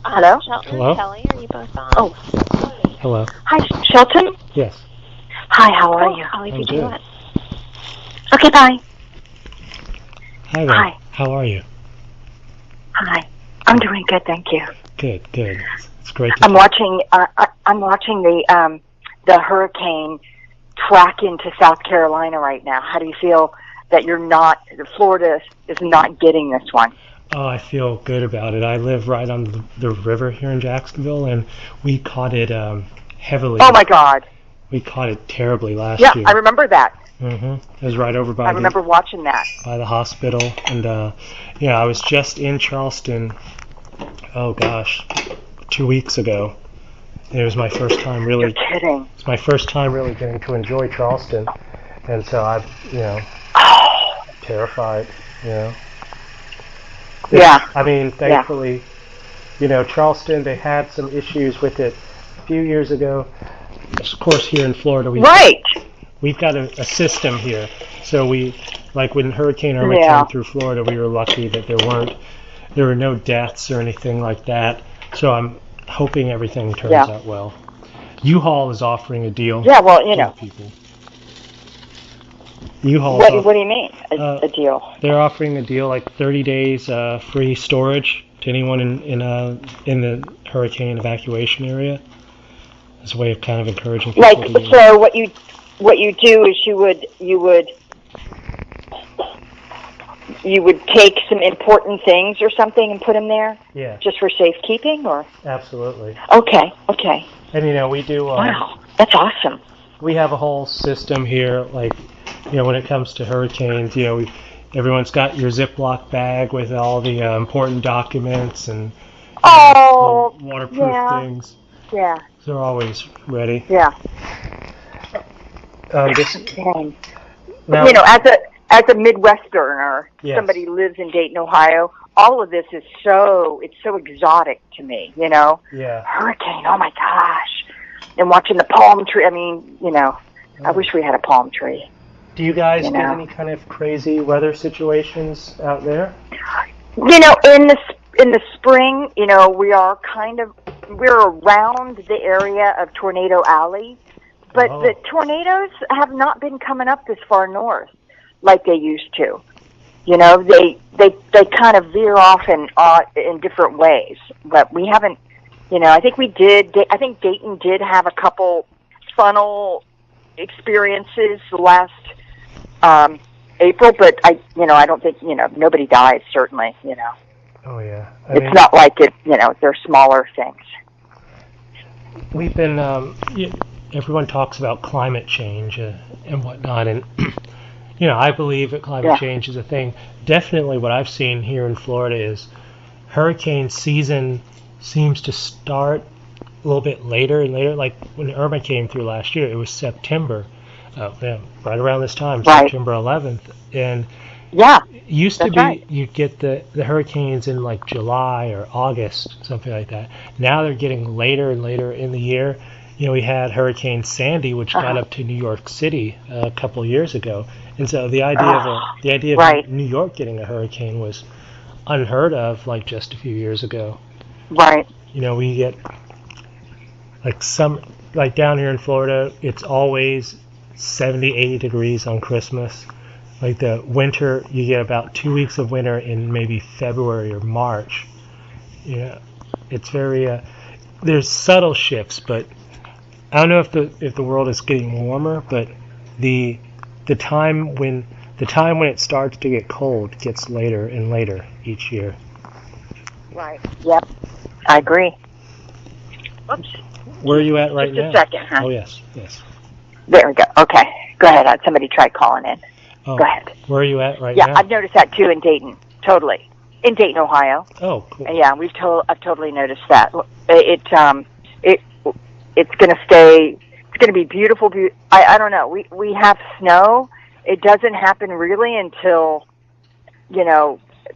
Hello? Shelton Hello? and Kelley, are you both on? Oh, Hello. hi, Shelton. Yes. Hi, how are you? I'll leave I'm you good. to it. Okay, bye. Hi there. Hi. How are you? Hi. I'm doing good, thank you. Good, good. It's great to I'm watching. I'm watching the hurricane track into South Carolina right now. How do you feel that Florida is not getting this one? Oh, I feel good about it. I live right on the river here in Jacksonville, and we caught it heavily. Oh my God! We caught it terribly last Yeah, year. I remember that. It was right over I remember watching that. by the hospital, and I was just in Charleston. Oh gosh, 2 weeks ago. It was my first time really. You're kidding. It's my first time really getting to enjoy Charleston, and so I'm terrified. Yeah. I mean, thankfully, Charleston, they had some issues with it a few years ago. Of course, here in Florida, we've got a system here. So like when Hurricane Irma came through Florida, we were lucky that there were no deaths or anything like that. So I'm hoping everything turns out well. U-Haul is offering a deal. Yeah, well, to people. U-Haul. What do you mean, a deal? They're offering a deal like 30 days free storage to anyone in the hurricane evacuation area. As a way of kind of encouraging people. So what you do is you would take some important things or something and put them there? Yeah. Just for safekeeping, or? Absolutely. Okay. And we do. Wow, that's awesome. We have a whole system here, like, when it comes to hurricanes, everyone's got your Ziploc bag with all the important documents and waterproof things. Yeah. So they're always ready. Yeah. Now, as a Midwesterner, somebody who lives in Dayton, Ohio, all of this is it's so exotic to me, Yeah. Hurricane, oh my gosh. And watching the palm tree, I wish we had a palm tree. Do you guys get any kind of crazy weather situations out there? In the spring, we're around the area of Tornado Alley, but the tornadoes have not been coming up this far north like they used to. They kind of veer off in different ways, but we haven't. I think Dayton did have a couple funnel experiences last April, but I don't think nobody died, certainly. Oh yeah, it's not like they're smaller things. We've been everyone talks about climate change and whatnot, and I believe that climate change is a thing. Definitely, what I've seen here in Florida is hurricane season seems to start a little bit later and later. Like when Irma came through last year, it was September, right around this time, September 11th, and it used to be you'd get the hurricanes in like July or August, something like that. Now they're getting later and later in the year. We had Hurricane Sandy, which got up to New York City a couple of years ago, and so the idea of New York getting a hurricane was unheard of, like just a few years ago. Right. We get like down here in Florida, it's always 70, 80 degrees on Christmas. Like the winter, you get about 2 weeks of winter in maybe February or March. It's very there's subtle shifts, but I don't know if the world is getting warmer, but the time when it starts to get cold gets later and later each year. Right. Yep. I agree. Oops. Where are you at right now? Just a second, huh? Oh yes. There we go. Okay. Go ahead. Somebody tried calling in. Oh, go ahead. Where are you at right now? Yeah, I've noticed that too in Dayton. Totally. In Dayton, Ohio. Oh, cool. Yeah, I've totally noticed that. It's going to stay. It's going to be beautiful. I don't know. We have snow. It doesn't happen really until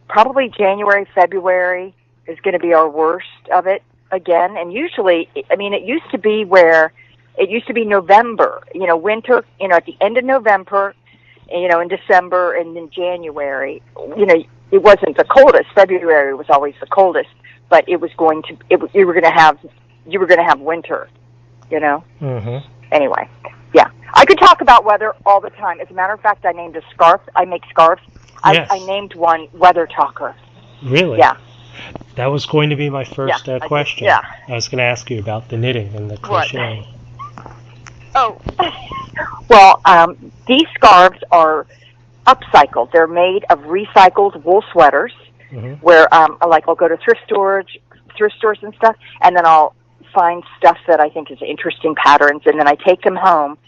probably January, February is going to be our worst of it again. And usually, it used to be November. Winter. At the end of November. In December and in January, it wasn't the coldest. February was always the coldest, but it was going to you were going to have winter, you know. Mm-hmm. Anyway, yeah, I could talk about weather all the time. As a matter of fact, I named a scarf. I make scarves. Yes. I named one Weather Talker. Really? Yeah. That was going to be my first question. Yeah. I was going to ask you about the knitting and the crocheting. Oh, well, these scarves are upcycled. They're made of recycled wool sweaters. Mm-hmm. Where, like, I'll go to thrift stores and stuff, and then I'll find stuff that I think is interesting patterns, and then I take them home,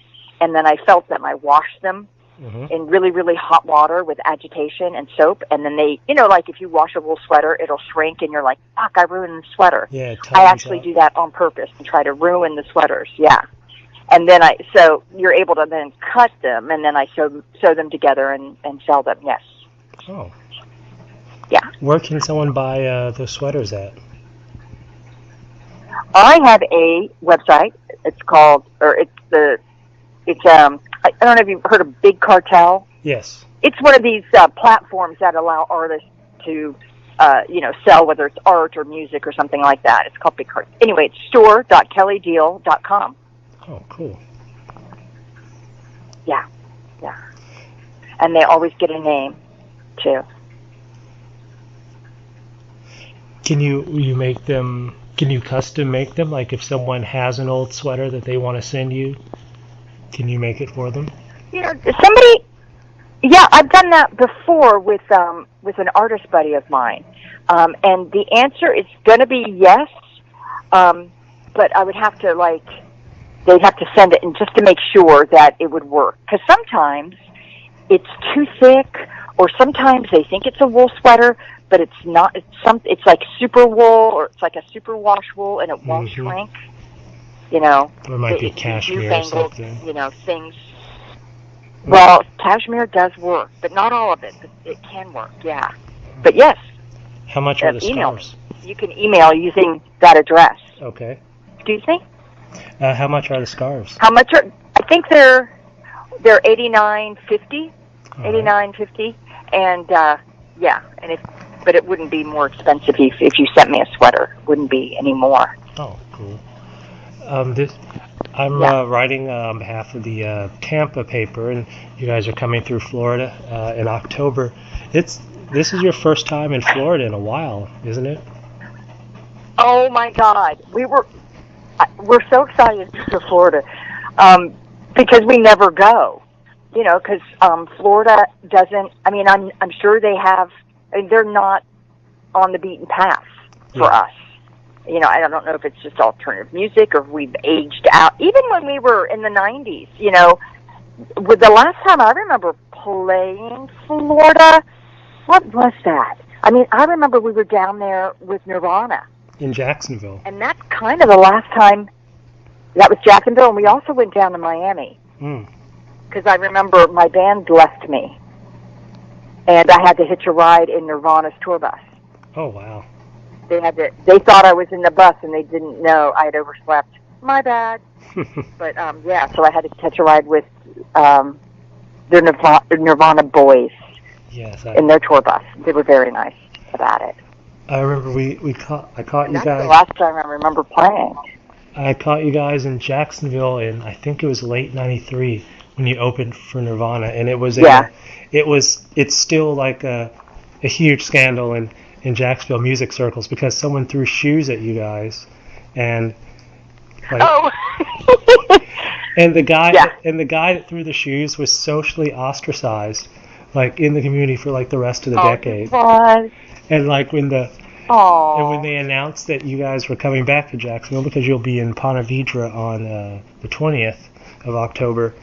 and then I felt them. I wash them in really, really hot water with agitation and soap, and then they, you know, like if you wash a wool sweater, it'll shrink, and you're like, fuck, I ruined the sweater. Yeah, I actually do that on purpose and try to ruin the sweaters, yeah. And then so you're able to then cut them, and then I sew them together and sell them, yes. Oh. Yeah. Where can someone buy the sweaters at? I have a website. It's called, I don't know if you've heard of Big Cartel. Yes. It's one of these platforms that allow artists to, sell, whether it's art or music or something like that. It's called Big Cartel. Anyway, it's store.kelleydeal.com. Oh, cool. Yeah. And they always get a name, too. Can you make them? Can you custom make them? Like if someone has an old sweater that they want to send you, can you make it for them? You know, yeah, I've done that before with an artist buddy of mine, and the answer is going to be yes, but I would have to they'd have to send it and just to make sure that it would work, because sometimes it's too thick, or sometimes they think it's a wool sweater, but it's not. It's like super wool, or it's like a super wash wool, and it won't shrink. You know, or it might be cashmere or something. You know, things. Well, cashmere does work, but not all of it. But it can work, yeah. But yes. How much are the scarves? You can email using that address. Okay. Excuse me? How much are the scarves? How much are? I think they're $89.50. $89.50, and but it wouldn't be more expensive if you sent me a sweater. It wouldn't be any more. Oh, cool. I'm writing on behalf of the Tampa paper, and you guys are coming through Florida in October. This is your first time in Florida in a while, isn't it? Oh my God, we're so excited for Florida because we never go. You know, because Florida doesn't. I mean, I'm sure they have. They're not on the beaten path for us. You know, I don't know if it's just alternative music or if we've aged out. Even when we were in the 90s, you know, with the last time I remember playing Florida, what was that? I mean, I remember we were down there with Nirvana. In Jacksonville. And that's kind of the last time. That was Jacksonville, and we also went down to Miami. Because I remember my band left me, and I had to hitch a ride in Nirvana's tour bus. Oh, wow. They thought I was in the bus, and they didn't know I had overslept. My bad. But, so I had to hitch a ride with the Nirvana boys in their tour bus. They were very nice about it. I remember I caught you guys. That's the last time I remember playing. I caught you guys in Jacksonville in, I think it was late '93 when you opened for Nirvana, and it was it's still like a huge scandal in Jacksonville music circles because someone threw shoes at you guys, and and the guy that threw the shoes was socially ostracized, like in the community for like the rest of the decade. What? And like when they announced that you guys were coming back to Jacksonville because you'll be in Ponte Vedra on the 20th of October,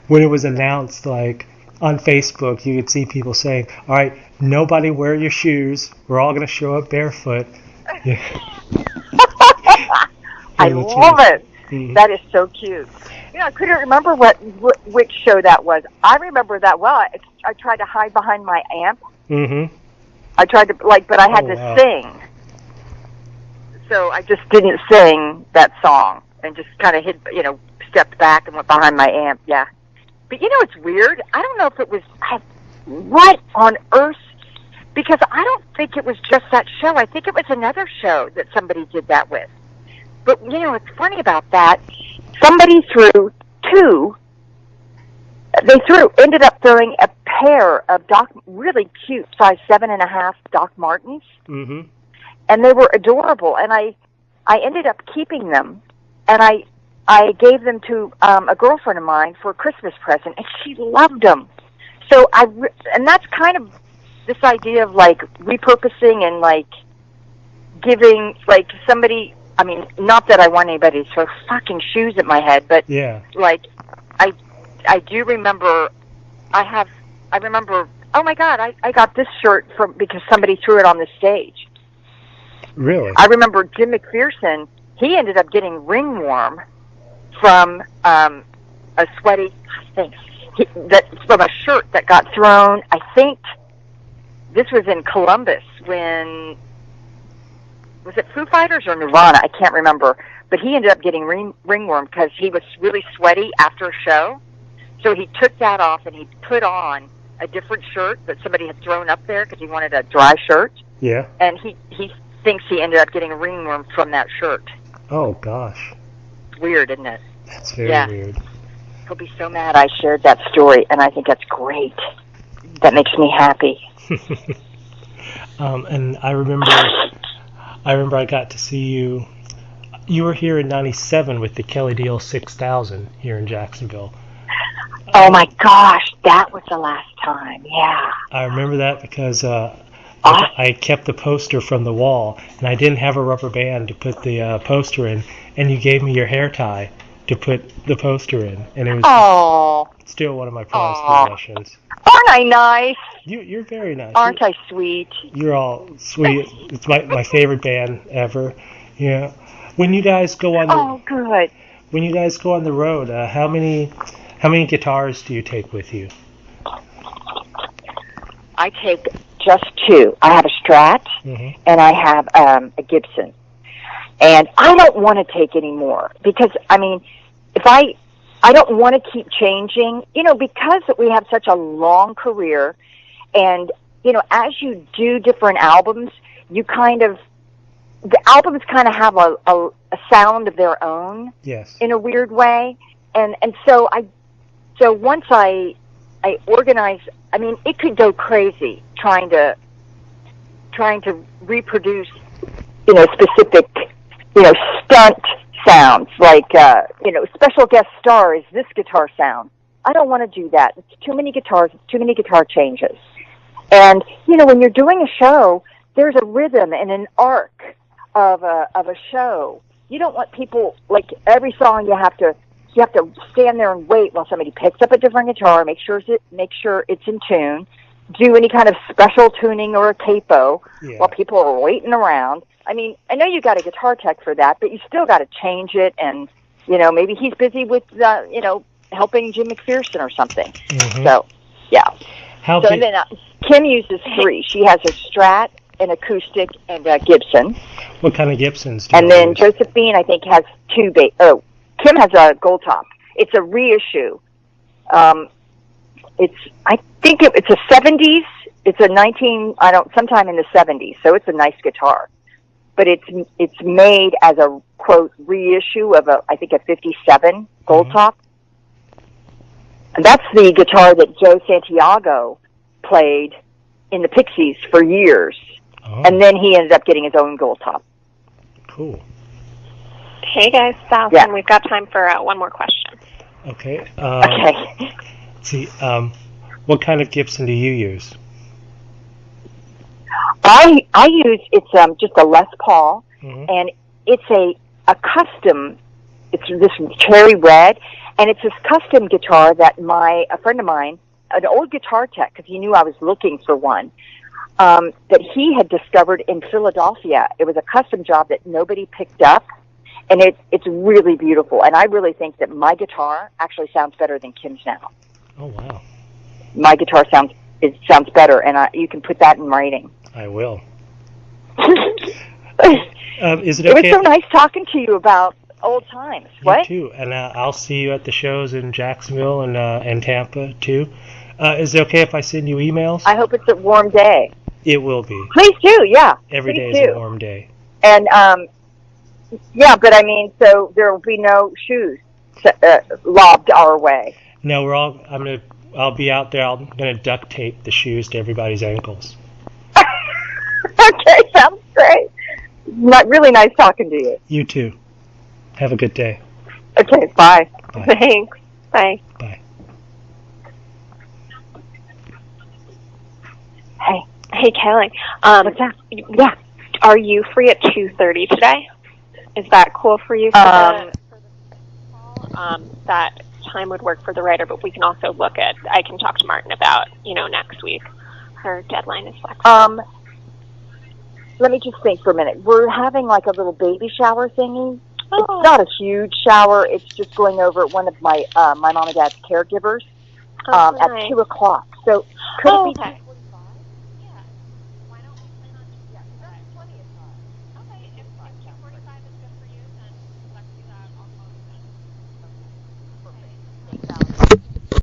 when it was announced, like on Facebook, you could see people saying, "All right, nobody wear your shoes. We're all going to show up barefoot." Yeah. I love it. Mm-hmm. That is so cute. You know, I couldn't remember which show that was. I remember that well. I tried to hide behind my amp. Mm-hmm. I tried to but I had to sing. So I just didn't sing that song and just kind of stepped back and went behind my amp. Yeah. But you know, it's weird. I don't know if it was what on earth because I don't think it was just that show. I think it was another show that somebody did that with. But, you know, what's funny about that, somebody threw ended up throwing a pair of really cute, size 7.5 Doc Martens. Mm-hmm. And they were adorable. And I ended up keeping them. And I gave them to a girlfriend of mine for a Christmas present, and she loved them. So and that's kind of this idea of like repurposing and like giving like somebody. I mean, not that I want anybody to throw fucking shoes at my head, but yeah, like I do remember. I remember. Oh my God! I got this shirt because somebody threw it on the stage. Really? I remember Jim McPherson. He ended up getting ringworm from a sweaty thing from a shirt that got thrown. I think this was in Columbus when was it Foo Fighters or Nirvana? I can't remember. But he ended up getting ringworm because he was really sweaty after a show. So he took that off and he put on a different shirt that somebody had thrown up there because he wanted a dry shirt. Yeah. And he thinks he ended up getting ringworm from that shirt. Oh gosh. It's weird, isn't it? That's very weird. He'll be so mad I shared that story, and I think that's great. That makes me happy. And I remember I got to see you. You were here in '97 with the Kelley Deal 6000 here in Jacksonville. Oh my gosh, that was the last time. Yeah. I remember that because I kept the poster from the wall, and I didn't have a rubber band to put the poster in, and you gave me your hair tie to put the poster in, and it was still one of my prized possessions. Aren't I nice? You're very nice. Aren't I sweet? You're all sweet. It's my favorite band ever. Yeah. When you guys go on good. When you guys go on the road, how many guitars do you take with you? I take just two. I have a Strat, and I have a Gibson. And I don't want to take any more because, I mean, if I don't want to keep changing, you know, because we have such a long career, and, you know, as you do different albums, the albums kind of have a sound of their own. Yes. In a weird way. And so once I organize, I mean, it could go crazy trying to reproduce, you know, specific, you know, stunt sounds like, you know, special guest star is this guitar sound. I don't want to do that. It's too many guitars, too many guitar changes. And, you know, when you're doing a show, there's a rhythm and an arc of a show. You don't want people, like, every song you have to stand there and wait while somebody picks up a different guitar, make sure it's in tune, do any kind of special tuning or a capo while people are waiting around. I mean, I know you got a guitar tech for that, but you still got to change it, and, you know, maybe he's busy with, you know, helping Jim McPherson or something. So, yeah. And then Kim uses three. She has a Strat, an acoustic, and a Gibson. What kind of Gibsons do you And then use? Josephine, I think, has two Kim has a Gold Top. It's a reissue. I think it's a 70s. It's a sometime in the 70s. So it's a nice guitar, but it's made as a quote reissue of I think a 57 Gold Top. And that's the guitar that Joe Santiago played in the Pixies for years. And then he ended up getting his own Gold Top. Cool. Hey guys, South, and we've got time for one more question. Okay. Okay. Let's see, what kind of Gibson do you use? I use just a Les Paul, and it's a custom. It's this cherry red, and it's this custom guitar that a friend of mine, an old guitar tech, because he knew I was looking for one, that he had discovered in Philadelphia. It was a custom job that nobody picked up. And it's really beautiful. And I really think that my guitar actually sounds better than Kim's now. Oh, wow. My guitar sounds better, and you can put that in writing. I will. Is it okay? It was so nice talking to you about old times. You too. And I'll see you at the shows in Jacksonville and Tampa, too. Is it okay if I send you emails? I hope it's a warm day. It will be. Please do, yeah. Every Please day is do. a warm day. And, yeah, but I mean, so there will be no shoes lobbed our way. No, I'll be out there. I'm gonna duct tape the shoes to everybody's ankles. Okay, sounds great. Really nice talking to you. You too. Have a good day. Okay, bye. Bye. Thanks. Bye. Bye. Hey, Kelley. What's that? Yeah. Are you free at 2:30 today? Is that cool for you? That time would work for the writer, but we can also I can talk to Martin about, next week. Her deadline is flexible. Let me just think for a minute. We're having like a little baby shower thingy. Oh. It's not a huge shower. It's just going over at one of my mom and dad's caregivers at 2:00. So could it be Okay.